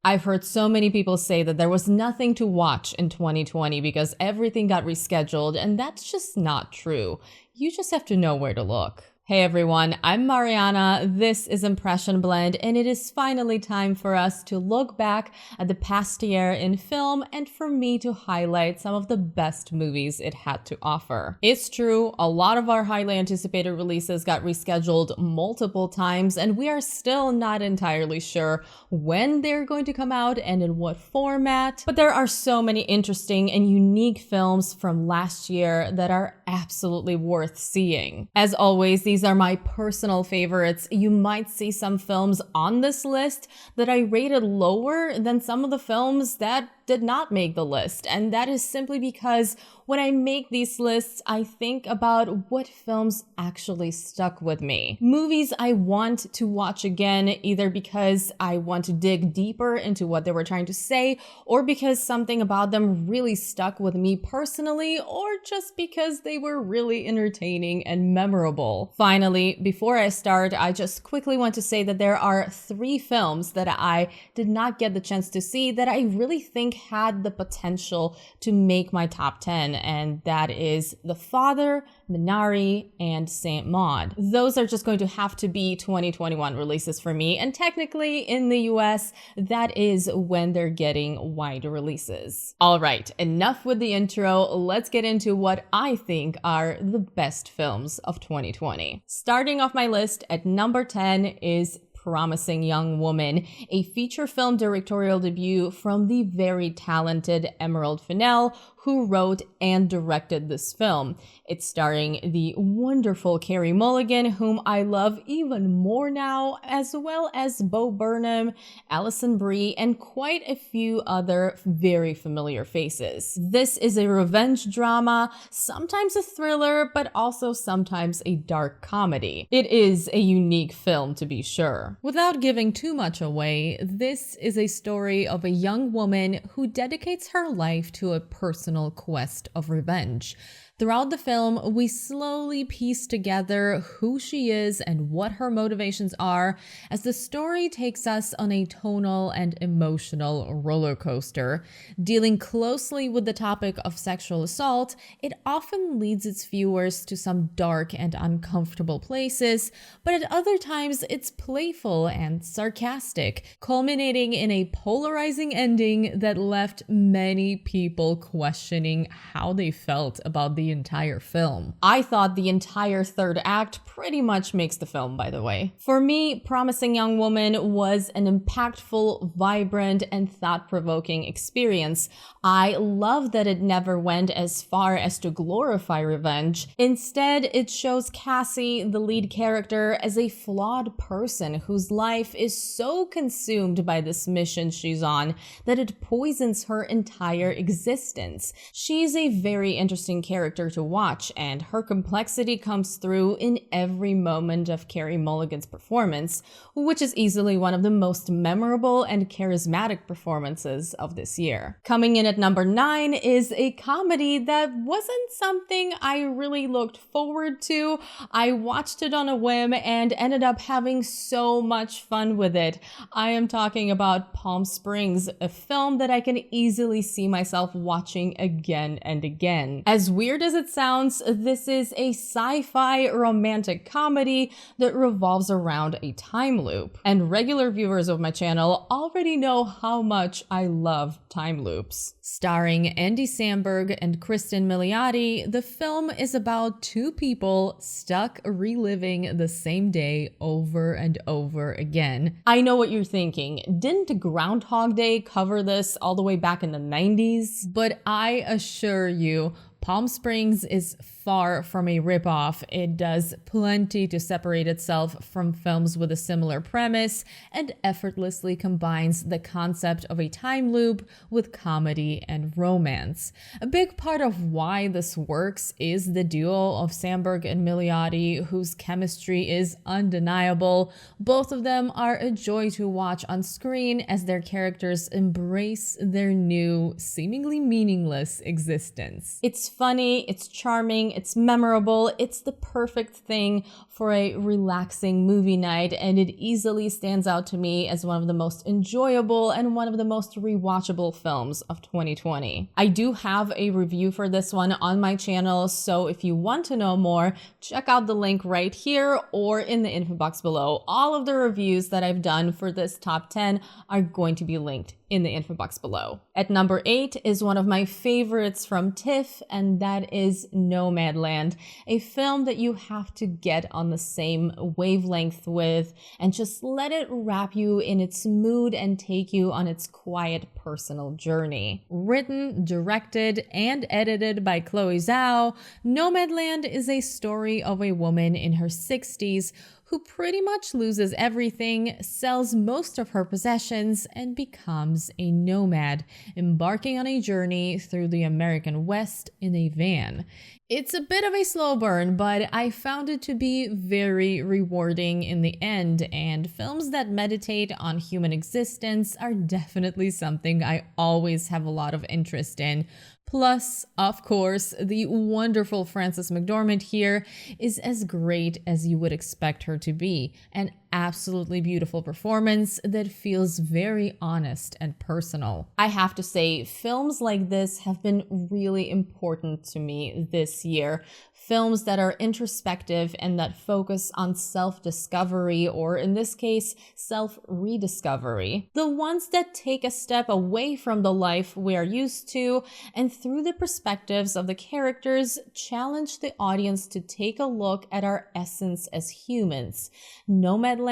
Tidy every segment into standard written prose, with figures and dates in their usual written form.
I've heard so many people say that there was nothing to watch in 2020 because everything got rescheduled, and that's just not true. You just have to know where to look. Hey everyone, I'm Mariana, this is Impression Blend, and it is finally time for us to look back at the past year in film and for me to highlight some of the best movies it had to offer. It's true, a lot of our highly anticipated releases got rescheduled multiple times, and we are still not entirely sure when they're going to come out and in what format, but there are so many interesting and unique films from last year that are absolutely worth seeing. As always, these are my personal favorites. You might see some films on this list that I rated lower than some of the films that did not make the list, and that is simply because when I make these lists, I think about what films actually stuck with me. Movies I want to watch again, either because I want to dig deeper into what they were trying to say, or because something about them really stuck with me personally, or just because they were really entertaining and memorable. Finally, before I start, I just quickly want to say that there are 3 films that I did not get the chance to see that I really think had the potential to make my top 10, and that is The Father, Minari, and Saint Maud. Those are just going to have to be 2021 releases for me, and technically in the US, that is when they're getting wide releases. All right, enough with the intro. Let's get into what I think are the best films of 2020. Starting off my list at number 10 is Promising Young Woman, a feature film directorial debut from the very talented Emerald Fennell, who wrote and directed this film. It's starring the wonderful Carey Mulligan, whom I love even more now, as well as Bo Burnham, Alison Brie, and quite a few other very familiar faces. This is a revenge drama, sometimes a thriller, but also sometimes a dark comedy. It is a unique film, to be sure. Without giving too much away, this is a story of a young woman who dedicates her life to a personal quest of revenge. Throughout the film, we slowly piece together who she is and what her motivations are as the story takes us on a tonal and emotional roller coaster. Dealing closely with the topic of sexual assault, it often leads its viewers to some dark and uncomfortable places, but at other times it's playful and sarcastic, culminating in a polarizing ending that left many people questioning how they felt about the entire film. I thought the entire third act pretty much makes the film, by the way. For me, Promising Young Woman was an impactful, vibrant, and thought-provoking experience. I love that it never went as far as to glorify revenge. Instead, it shows Cassie, the lead character, as a flawed person whose life is so consumed by this mission she's on that it poisons her entire existence. She's a very interesting character to watch, and her complexity comes through in every moment of Carey Mulligan's performance, which is easily one of the most memorable and charismatic performances of this year. Coming in at number 9 is a comedy that wasn't something I really looked forward to. I watched it on a whim and ended up having so much fun with it. I am talking about Palm Springs, a film that I can easily see myself watching again and again. As weird as it sounds, this is a sci-fi romantic comedy that revolves around a time loop. And regular viewers of my channel already know how much I love time loops. Starring Andy Samberg and Kristen Milioti, the film is about 2 people stuck reliving the same day over and over again. I know what you're thinking. Didn't Groundhog Day cover this all the way back in the 90s? But I assure you, Palm Springs is far from a ripoff. It does plenty to separate itself from films with a similar premise and effortlessly combines the concept of a time loop with comedy and romance. A big part of why this works is the duo of Samberg and Milioti, whose chemistry is undeniable. Both of them are a joy to watch on screen as their characters embrace their new, seemingly meaningless existence. It's funny, it's charming, it's memorable, it's the perfect thing for a relaxing movie night, and it easily stands out to me as one of the most enjoyable and one of the most rewatchable films of 2020. I do have a review for this one on my channel, so if you want to know more, check out the link right here or in the info box below. All of the reviews that I've done for this top 10 are going to be linked in the info box below. At number 8 is one of my favorites from TIFF, and that is Nomadland, a film that you have to get on the same wavelength with and just let it wrap you in its mood and take you on its quiet personal journey. Written, directed, and edited by Chloe Zhao, Nomadland is a story of a woman in her 60s who pretty much loses everything, sells most of her possessions, and becomes a nomad, embarking on a journey through the American West in a van. It's a bit of a slow burn, but I found it to be very rewarding in the end, and films that meditate on human existence are definitely something I always have a lot of interest in. Plus, of course, the wonderful Frances McDormand here is as great as you would expect her to be. An absolutely beautiful performance that feels very honest and personal. I have to say, films like this have been really important to me this year. Films that are introspective and that focus on self-discovery, or in this case, self-rediscovery. The ones that take a step away from the life we are used to and through the perspectives of the characters challenge the audience to take a look at our essence as humans. Nomadland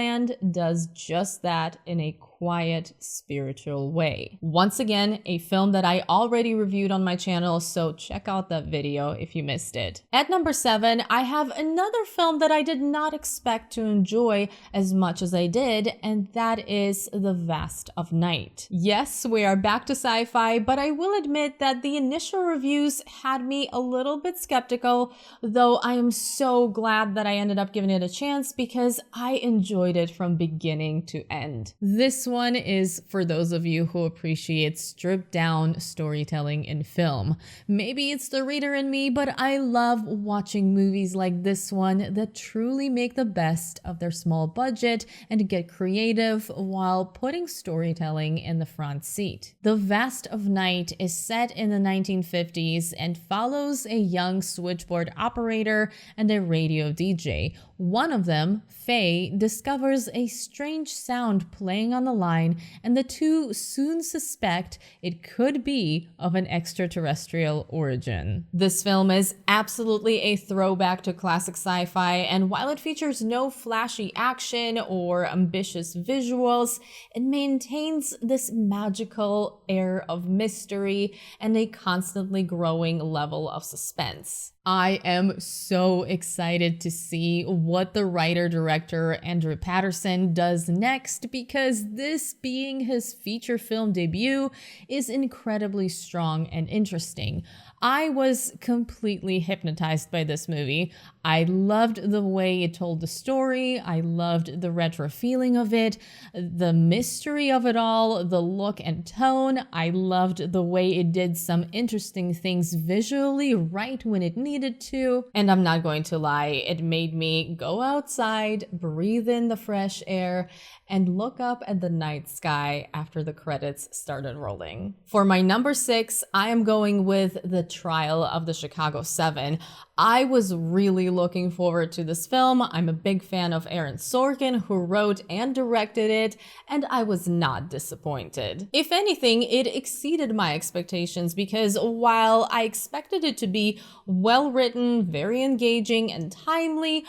does just that in a quiet, spiritual way. Once again, a film that I already reviewed on my channel, so check out that video if you missed it. At number 7, I have another film that I did not expect to enjoy as much as I did, and that is The Vast of Night. Yes, we are back to sci-fi, but I will admit that the initial reviews had me a little bit skeptical, though I am so glad that I ended up giving it a chance because I enjoyed it from beginning to end. This one is for those of you who appreciate stripped down storytelling in film. Maybe it's the reader in me, but I love watching movies like this one that truly make the best of their small budget and get creative while putting storytelling in the front seat. The Vast of Night is set in the 1950s and follows a young switchboard operator and a radio DJ. One of them, Faye, discovers a strange sound playing on the line, and the two soon suspect it could be of an extraterrestrial origin. This film is absolutely a throwback to classic sci-fi, and while it features no flashy action or ambitious visuals, it maintains this magical air of mystery and a constantly growing level of suspense. I am so excited to see what the writer-director Andrew Patterson does next, because this being his feature film debut is incredibly strong and interesting. I was completely hypnotized by this movie. I loved the way it told the story. I loved the retro feeling of it, the mystery of it all, the look and tone. I loved the way it did some interesting things visually right when it needed to. And I'm not going to lie, it made me go outside, breathe in the fresh air, and look up at the night sky after the credits started rolling. For my number 6, I am going with The Trial of the Chicago 7. I was really looking forward to this film. I'm a big fan of Aaron Sorkin, who wrote and directed it, and I was not disappointed. If anything, it exceeded my expectations because while I expected it to be well written, very engaging, and timely,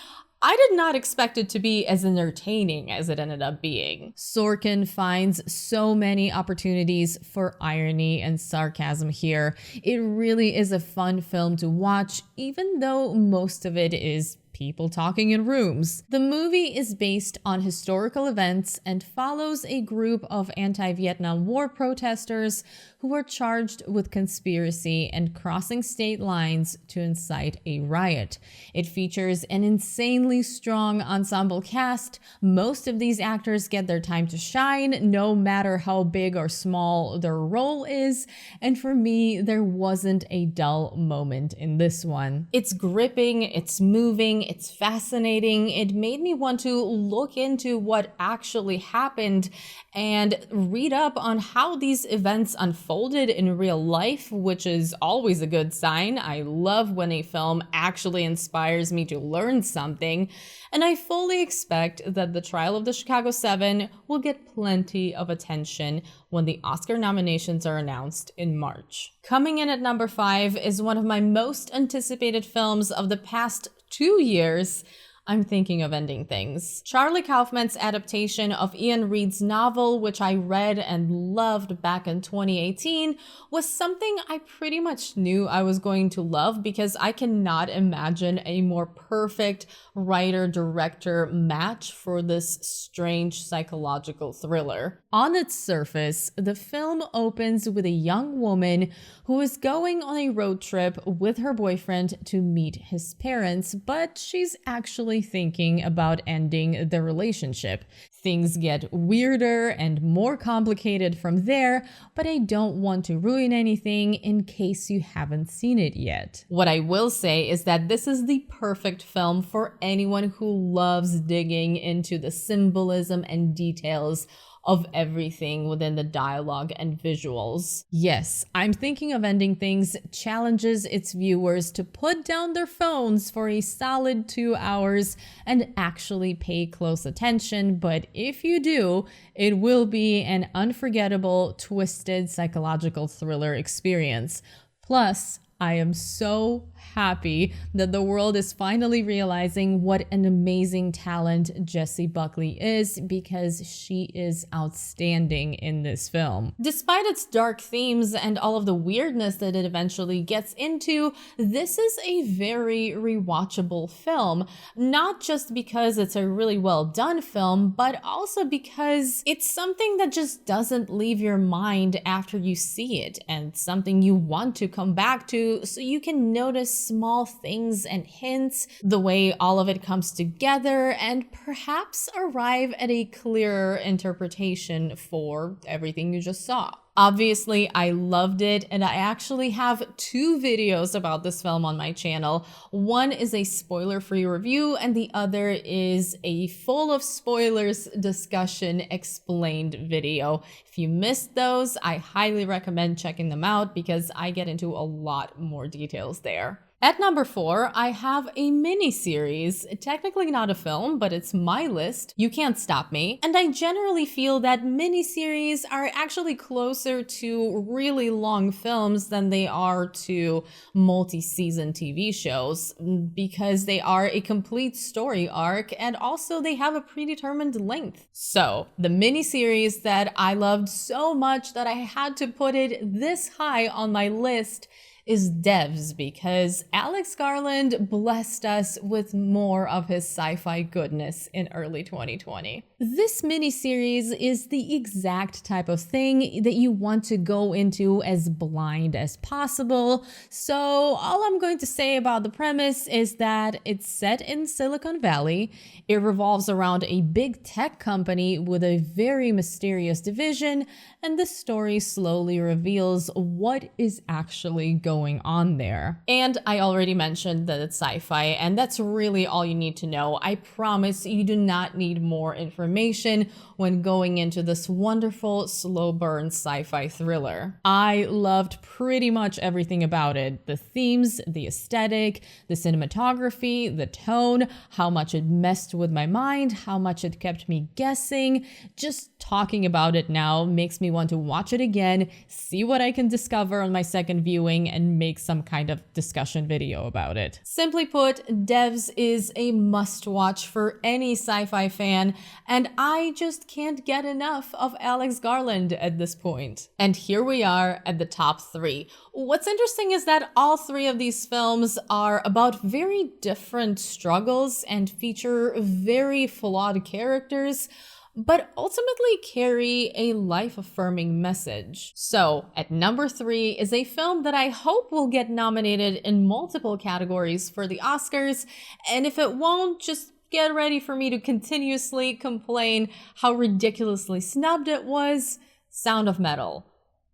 I did not expect it to be as entertaining as it ended up being. Sorkin finds so many opportunities for irony and sarcasm here. It really is a fun film to watch, even though most of it is people talking in rooms. The movie is based on historical events and follows a group of anti-Vietnam War protesters who are charged with conspiracy and crossing state lines to incite a riot. It features an insanely strong ensemble cast. Most of these actors get their time to shine, no matter how big or small their role is, and for me, there wasn't a dull moment in this one. It's gripping, it's moving, it's fascinating. It made me want to look into what actually happened and read up on how these events unfolded in real life, which is always a good sign. I love when a film actually inspires me to learn something, and I fully expect that The Trial of the Chicago 7 will get plenty of attention when the Oscar nominations are announced in March. Coming in at number 5 is one of my most anticipated films of the past 2 years. I'm thinking of Ending Things. Charlie Kaufman's adaptation of Ian Reid's novel, which I read and loved back in 2018, was something I pretty much knew I was going to love because I cannot imagine a more perfect writer-director match for this strange psychological thriller. On its surface, the film opens with a young woman who is going on a road trip with her boyfriend to meet his parents, but she's actually thinking about ending the relationship. Things get weirder and more complicated from there, but I don't want to ruin anything in case you haven't seen it yet. What I will say is that this is the perfect film for anyone who loves digging into the symbolism and details of everything within the dialogue and visuals. Yes, I'm thinking of Ending Things challenges its viewers to put down their phones for a solid 2 hours and actually pay close attention, but if you do, it will be an unforgettable, twisted psychological thriller experience. Plus, I am so happy that the world is finally realizing what an amazing talent Jessie Buckley is, because she is outstanding in this film. Despite its dark themes and all of the weirdness that it eventually gets into, this is a very rewatchable film, not just because it's a really well done film, but also because it's something that just doesn't leave your mind after you see it, and something you want to come back to so you can notice small things and hints, the way all of it comes together, and perhaps arrive at a clearer interpretation for everything you just saw. Obviously, I loved it, and I actually have 2 videos about this film on my channel. One is a spoiler-free review, and the other is a full of spoilers discussion explained video. If you missed those, I highly recommend checking them out because I get into a lot more details there. At number 4, I have a mini-series. Technically not a film, but it's my list. You Can't Stop Me. And I generally feel that mini-series are actually closer to really long films than they are to multi-season TV shows, because they are a complete story arc and also they have a predetermined length. So, the mini-series that I loved so much that I had to put it this high on my list is Devs, because Alex Garland blessed us with more of his sci-fi goodness in early 2020. This miniseries is the exact type of thing that you want to go into as blind as possible. So all I'm going to say about the premise is that it's set in Silicon Valley. It revolves around a big tech company with a very mysterious division, and the story slowly reveals what is actually going on there. And I already mentioned that it's sci-fi, and that's really all you need to know. I promise you do not need more information when going into this wonderful slow burn sci-fi thriller. I loved pretty much everything about it. The themes, the aesthetic, the cinematography, the tone, how much it messed with my mind, how much it kept me guessing. Just talking about it now makes me want to watch it again, see what I can discover on my second viewing, and make some kind of discussion video about it. Simply put, Devs is a must-watch for any sci-fi fan, and I just can't get enough of Alex Garland at this point. And here we are at the top 3. What's interesting is that all 3 of these films are about very different struggles and feature very flawed characters, but ultimately carry a life-affirming message. So, at number 3 is a film that I hope will get nominated in multiple categories for the Oscars, and if it won't, just get ready for me to continuously complain how ridiculously snubbed it was. Sound of Metal.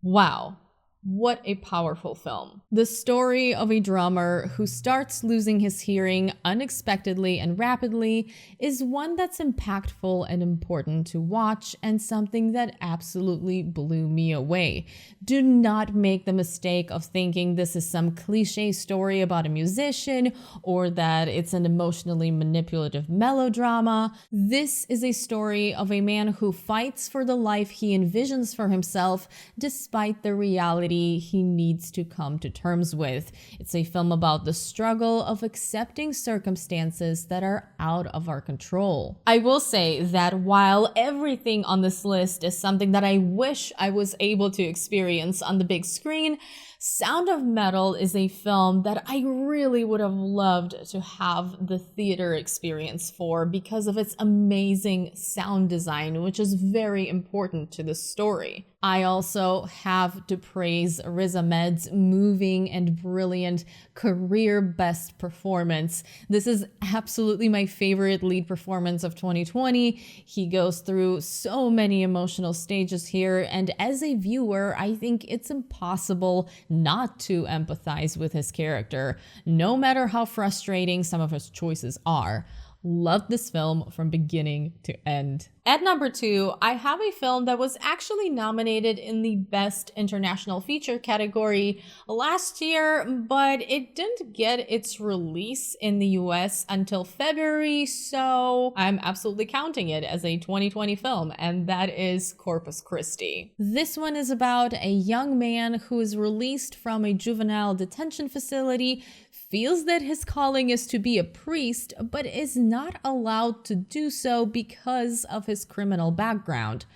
Wow. What a powerful film. The story of a drummer who starts losing his hearing unexpectedly and rapidly is one that's impactful and important to watch, and something that absolutely blew me away. Do not make the mistake of thinking this is some cliche story about a musician or that it's an emotionally manipulative melodrama. This is a story of a man who fights for the life he envisions for himself despite the reality he needs to come to terms with. It's a film about the struggle of accepting circumstances that are out of our control. I will say that while everything on this list is something that I wish I was able to experience on the big screen, Sound of Metal is a film that I really would have loved to have the theater experience for because of its amazing sound design, which is very important to the story. I also have to praise Riz Ahmed's moving and brilliant career best performance. This is absolutely my favorite lead performance of 2020. He goes through so many emotional stages here, and as a viewer, I think it's impossible not to empathize with his character, no matter how frustrating some of his choices are. Loved this film from beginning to end. At number 2, I have a film that was actually nominated in the Best International Feature category last year, but it didn't get its release in the US until February, so I'm absolutely counting it as a 2020 film, and that is Corpus Christi. This one is about a young man who is released from a juvenile detention facility, feels that his calling is to be a priest, but is not allowed to do so because of his criminal background.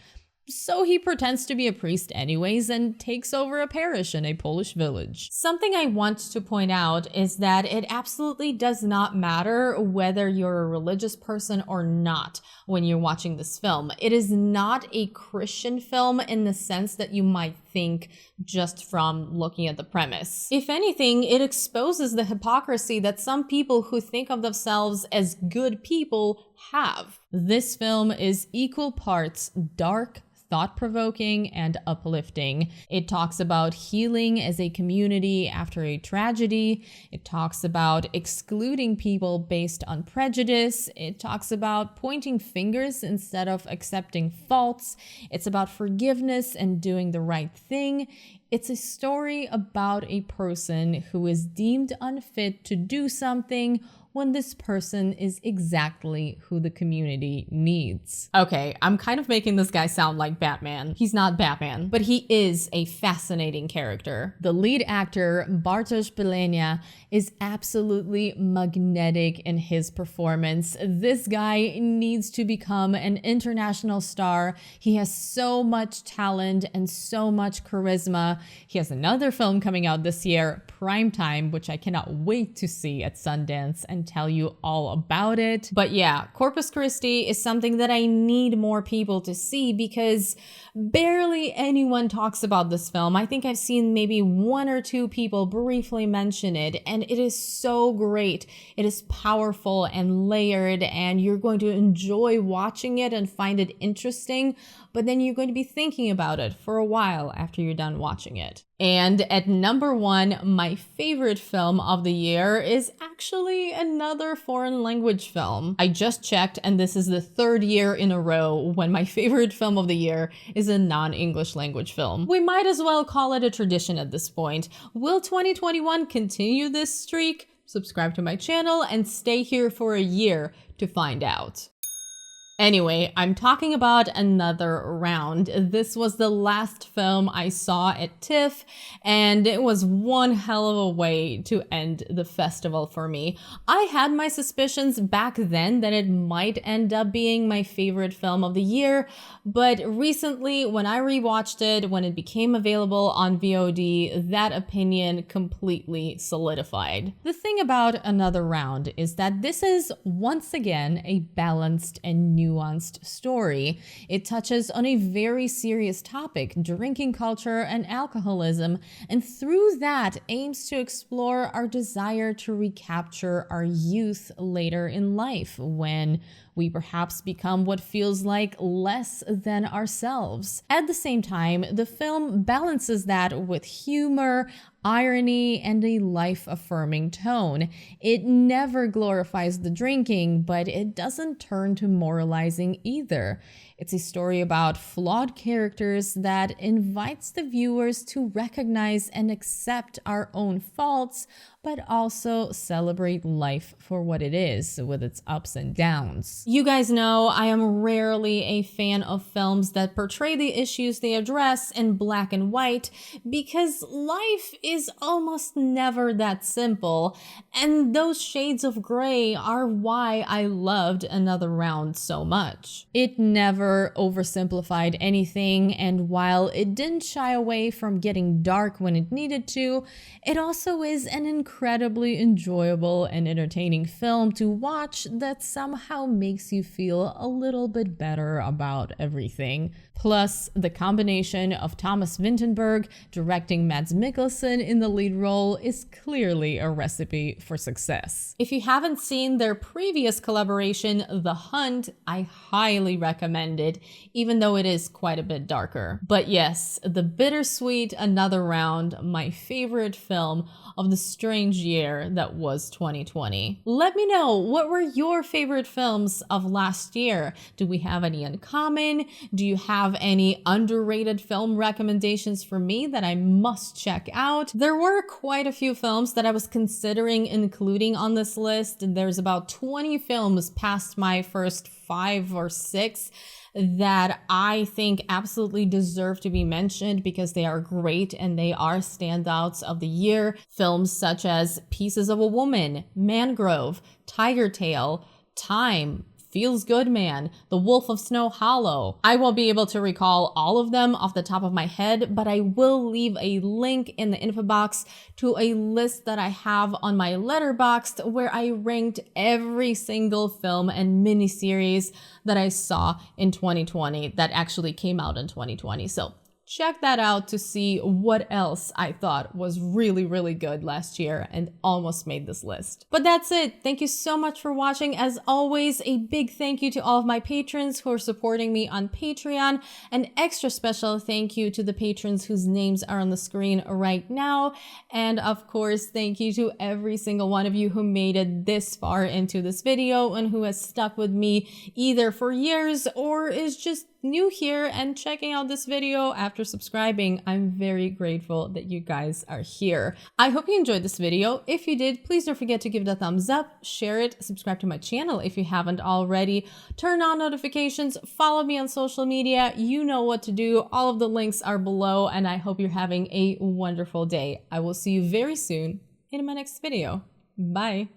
So he pretends to be a priest anyways and takes over a parish in a Polish village. Something I want to point out is that it absolutely does not matter whether you're a religious person or not when you're watching this film. It is not a Christian film in the sense that you might think just from looking at the premise. If anything, it exposes the hypocrisy that some people who think of themselves as good people have. This film is equal parts dark, thought-provoking, and uplifting. It talks about healing as a community after a tragedy. It talks about excluding people based on prejudice. It talks about pointing fingers instead of accepting faults. It's about forgiveness and doing the right thing. It's a story about a person who is deemed unfit to do something when this person is exactly who the community needs. Okay, I'm kind of making this guy sound like Batman. He's not Batman, but he is a fascinating character. The lead actor, Bartosz Belenia, is absolutely magnetic in his performance. This guy needs to become an international star. He has so much talent and so much charisma. He has another film coming out this year, Primetime, which I cannot wait to see at Sundance and tell you all about it. But yeah, Corpus Christi is something that I need more people to see because barely anyone talks about this film. I think I've seen maybe 1 or 2 people briefly mention it, and it is so great. It is powerful and layered, and you're going to enjoy watching it and find it interesting, but then you're going to be thinking about it for a while after you're done watching it. And at number 1, my favorite film of the year is actually another foreign language film. I just checked, and this is the 3rd year in a row when my favorite film of the year is a non-English language film. We might as well call it a tradition at this point. Will 2021 continue this streak? Subscribe to my channel and stay here for a year to find out. Anyway, I'm talking about Another Round. This was the last film I saw at TIFF, and it was one hell of a way to end the festival for me. I had my suspicions back then that it might end up being my favorite film of the year, but recently when I rewatched it, when it became available on VOD, that opinion completely solidified. The thing about Another Round is that this is once again a balanced and nuanced story. It touches on a very serious topic, drinking culture and alcoholism, and through that aims to explore our desire to recapture our youth later in life when we perhaps become what feels like less than ourselves. At the same time, the film balances that with humor, irony, and a life-affirming tone. It never glorifies the drinking, but it doesn't turn to moralizing either. It's a story about flawed characters that invites the viewers to recognize and accept our own faults, but also celebrate life for what it is, with its ups and downs. You guys know I am rarely a fan of films that portray the issues they address in black and white, because life is almost never that simple, and those shades of gray are why I loved Another Round so much. It never oversimplified anything, and while it didn't shy away from getting dark when it needed to, it also is an incredibly enjoyable and entertaining film to watch that somehow makes you feel a little bit better about everything. Plus, the combination of Thomas Vinterberg directing Mads Mikkelsen in the lead role is clearly a recipe for success. If you haven't seen their previous collaboration, The Hunt, I highly recommend it, even though it is quite a bit darker. But yes, the bittersweet Another Round, my favorite film of the strange year that was 2020. Let me know, what were your favorite films of last year? Do we have any in common? Do you have any underrated film recommendations for me that I must check out? There were quite a few films that I was considering including on this list. There's about 20 films past my first 5 or 6 that I think absolutely deserve to be mentioned because they are great and they are standouts of the year. Films such as Pieces of a Woman, Mangrove, Tiger Tail, Time, Feels Good Man, The Wolf of Snow Hollow. I won't be able to recall all of them off the top of my head, but I will leave a link in the info box to a list that I have on my Letterboxd where I ranked every single film and miniseries that I saw in 2020 that actually came out in 2020. So check that out to see what else I thought was really, really good last year and almost made this list. But that's it. Thank you so much for watching. As always, a big thank you to all of my patrons who are supporting me on Patreon. An extra special thank you to the patrons whose names are on the screen right now. And of course, thank you to every single one of you who made it this far into this video and who has stuck with me either for years or is just new here and checking out this video after subscribing. I'm very grateful that you guys are here. I hope you enjoyed this video. If you did, please don't forget to give it a thumbs up, share it, subscribe to my channel if you haven't already, turn on notifications, follow me on social media. You know what to do. All of the links are below, and I hope you're having a wonderful day. I will see you very soon in my next video. Bye.